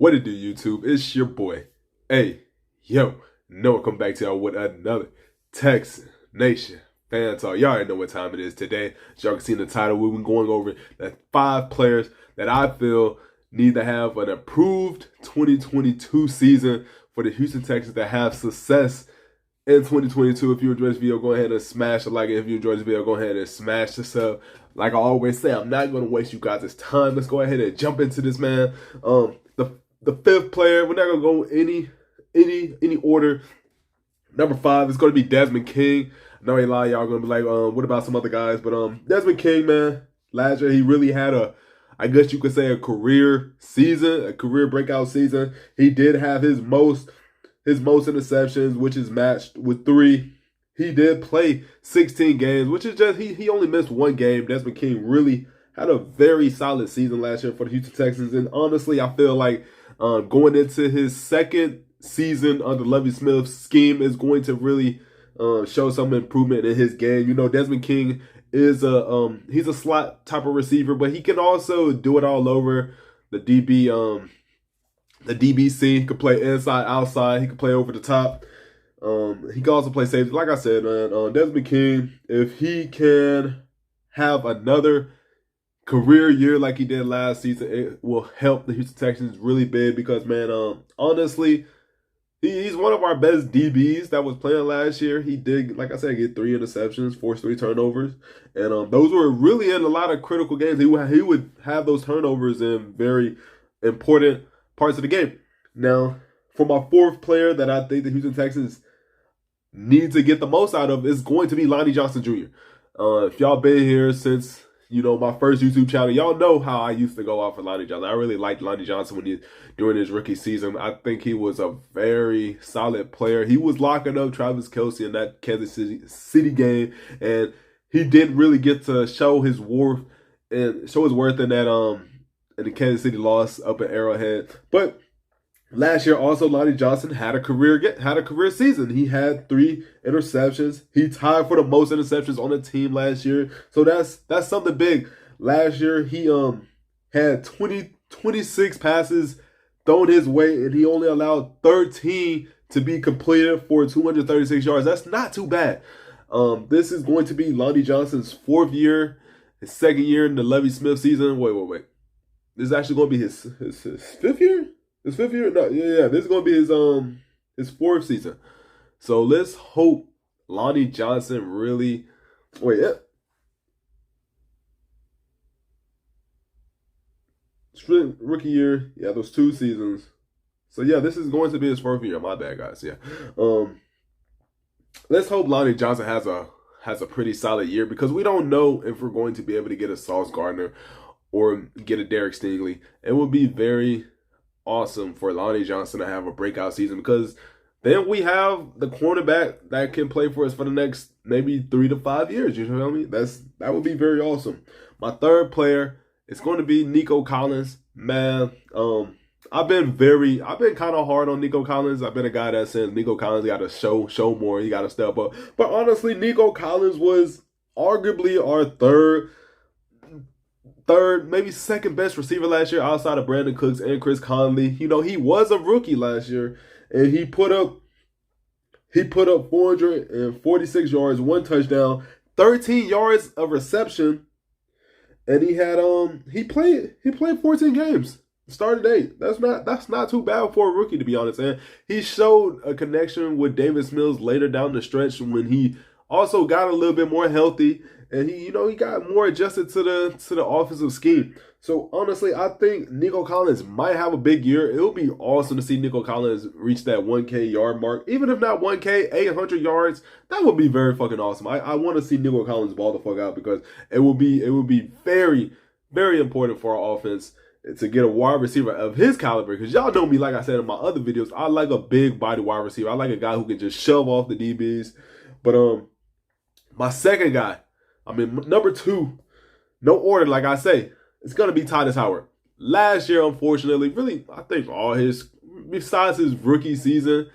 What it do, YouTube? It's your boy. Hey, yo, Noah come back to y'all with another Texas Nation fan talk. Y'all already know what time it is today. As y'all can see in the title, we've been going over the 5 players that I feel need to have an approved 2022 season for the Houston Texans to have success in 2022. If you enjoyed this video, go ahead and smash a like. If you enjoyed this video, go ahead and smash the sub. Like I always say, I'm not going to waste you guys' time. Let's go ahead and jump into this, man. The 5th player, we're not going to go any order. Number 5 is going to be Desmond King. No, ain't lie, y'all going to be like, what about some other guys? But Desmond King, man, last year he really had I guess you could say a career season, a career breakout season. He did have his most interceptions, which is matched with 3. He did play 16 games, which is just, he only missed 1 game. Desmond King really had a very solid season last year for the Houston Texans. And honestly, I feel like going into his second season under Lovie Smith's scheme is going to really show some improvement in his game. You know, Desmond King is he's a slot type of receiver, but he can also do it all over the DBC. He could play inside, outside. He could play over the top. He can also play safety. Like I said, man, Desmond King, if he can have another career year like he did last season, it will help the Houston Texans really big because, man, honestly, he's one of our best DBs that was playing last year. He did, like I said, get 3 interceptions, forced 3 turnovers, and those were really in a lot of critical games. He would have those turnovers in very important parts of the game. Now, for my 4th player that I think the Houston Texans need to get the most out of is going to be Lonnie Johnson Jr. If y'all been here since, you know, my first YouTube channel, y'all know how I used to go out for Lonnie Johnson. I really liked Lonnie Johnson during his rookie season. I think he was a very solid player. He was locking up Travis Kelce in that Kansas City game, and he didn't really get to show his worth in that in the Kansas City loss up at Arrowhead. But last year, also, Lonnie Johnson had a career season. He had 3 interceptions. He tied for the most interceptions on the team last year. So that's something big. Last year, he had 26 passes thrown his way, and he only allowed 13 to be completed for 236 yards. That's not too bad. This is going to be Lonnie Johnson's 4th year, his 2nd year in the Lovie Smith season. Wait. This is actually going to be his 5th year? His 5th year? No, yeah. This is going to be his 4th season. So let's hope Lonnie Johnson really... Rookie year. Yeah, those 2 seasons. So yeah, this is going to be his 4th year. My bad, guys. Yeah. Let's hope Lonnie Johnson has a pretty solid year because we don't know if we're going to be able to get a Sauce Gardner or get a Derek Stingley. It would be very awesome for Lonnie Johnson to have a breakout season because then we have the cornerback that can play for us for the next maybe 3 to 5 years. You know what I mean? That would be very awesome. My 3rd player is going to be Nico Collins. Man, I've been kind of hard on Nico Collins. I've been a guy that says Nico Collins got to show more. He got to step up. But honestly, Nico Collins was arguably our third, maybe 2nd best receiver last year outside of Brandon Cooks and Chris Conley. You know, he was a rookie last year, and he put up 446 yards, 1 touchdown, 13 yards of reception, and he played 14 games. Started 8. That's not too bad for a rookie, to be honest. And he showed a connection with Davis Mills later down the stretch when he also got a little bit more healthy. And he got more adjusted to the offensive scheme. So honestly, I think Nico Collins might have a big year. It would be awesome to see Nico Collins reach that 1K yard mark. Even if not 1K, 800 yards, that would be very fucking awesome. I want to see Nico Collins ball the fuck out because it will be very, very important for our offense to get a wide receiver of his caliber. Because y'all know me, like I said in my other videos, I like a big body wide receiver. I like a guy who can just shove off the DBs. But my 2nd guy, number 2, no order, like I say, it's going to be Titus Howard. Last year, unfortunately, really, I think besides his rookie season,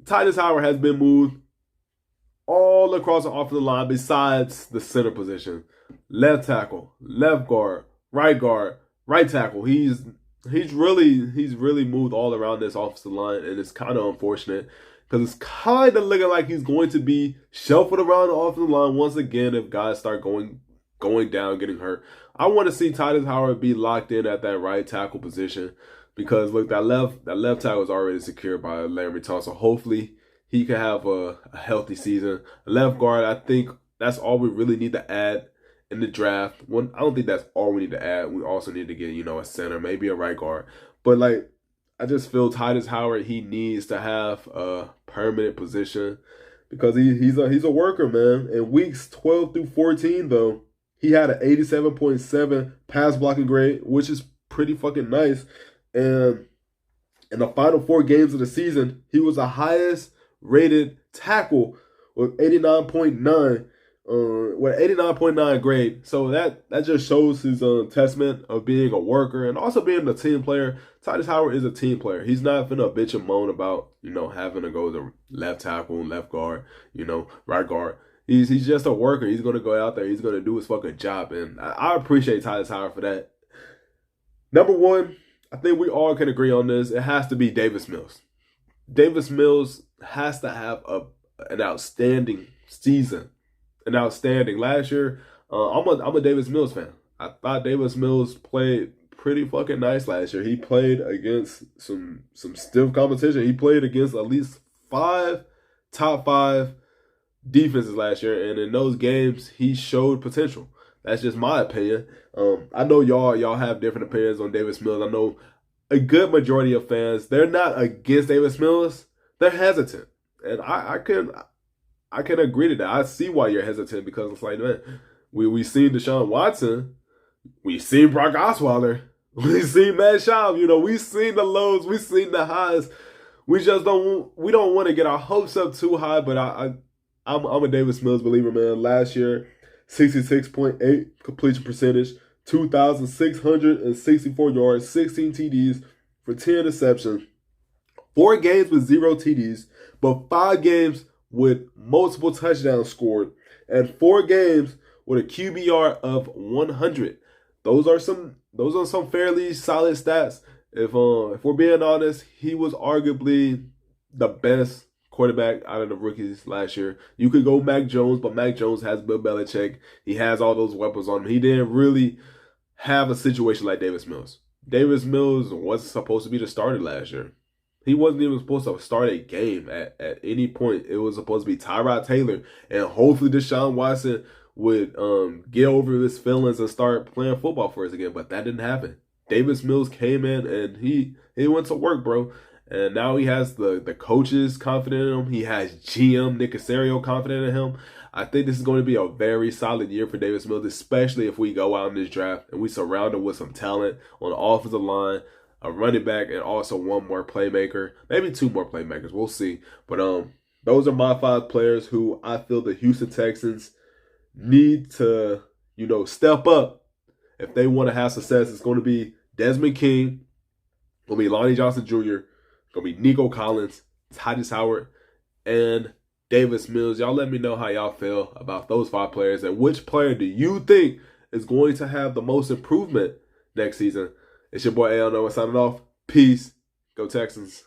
Titus Howard has been moved all across the offensive line besides the center position. Left tackle, left guard, right tackle. He's he's really moved all around this offensive line, and it's kind of unfortunate because it's kind of looking like he's going to be shuffled around the offensive line once again if guys start going down, getting hurt. I want to see Titus Howard be locked in at that right tackle position because look, that left tackle is already secured by Larry Thompson. Hopefully, he can have a healthy season. Left guard, I think that's all we really need to add in the draft. I don't think that's all we need to add. We also need to get, a center, maybe a right guard. But like, I just feel Titus Howard, he needs to have a permanent position because he's a worker, man. In weeks 12 through 14, though, he had an 87.7 pass blocking grade, which is pretty fucking nice. And in the final 4 games of the season, he was the highest rated tackle with 89.9. With 89.9 grade. So that just shows his testament of being a worker and also being a team player. Titus Howard is a team player. He's not finna bitch and moan about, having to go to left tackle, left guard, right guard. He's just a worker. He's gonna go out there, he's gonna do his fucking job. And I appreciate Titus Howard for that. Number 1, I think we all can agree on this. It has to be Davis Mills. Davis Mills has to have an outstanding season. Outstanding. Last year, I'm a Davis Mills fan. I thought Davis Mills played pretty fucking nice last year. He played against some stiff competition. He played against at least 5 top 5 defenses last year, and in those games, he showed potential. That's just my opinion. I know y'all have different opinions on Davis Mills. I know a good majority of fans, they're not against Davis Mills. They're hesitant, and I can agree to that. I see why you're hesitant because it's like, man, we seen Deshaun Watson, we seen Brock Osweiler, we seen Matt Schaub. We seen the lows, we seen the highs. We don't want to get our hopes up too high. But I'm a Davis Mills believer, man. Last year, 66.8 completion percentage, 2,664 yards, 16 TDs for 10 interceptions, 4 games with 0 TDs, but 5 games with multiple touchdowns scored, and 4 games with a QBR of 100. Those are some fairly solid stats. If we're being honest, he was arguably the best quarterback out of the rookies last year. You could go Mac Jones, but Mac Jones has Bill Belichick. He has all those weapons on him. He didn't really have a situation like Davis Mills. Davis Mills wasn't supposed to be the starter last year. He wasn't even supposed to start a game at any point. It was supposed to be Tyrod Taylor, and hopefully Deshaun Watson would get over his feelings and start playing football for us again. But that didn't happen. Davis Mills came in and he went to work, bro. And now he has the coaches confident in him. He has GM Nick Caserio confident in him. I think this is going to be a very solid year for Davis Mills, especially if we go out in this draft and we surround him with some talent on the offensive line, a running back, and also 1 more playmaker, maybe 2 more playmakers. We'll see. But those are my 5 players who I feel the Houston Texans need to, step up if they want to have success. It's going to be Desmond King, it's going to be Lonnie Johnson Jr., it's going to be Nico Collins, Titus Howard, and Davis Mills. Y'all let me know how y'all feel about those 5 players and which player do you think is going to have the most improvement next season. It's your boy A.L. Noah signing off. Peace. Go Texans.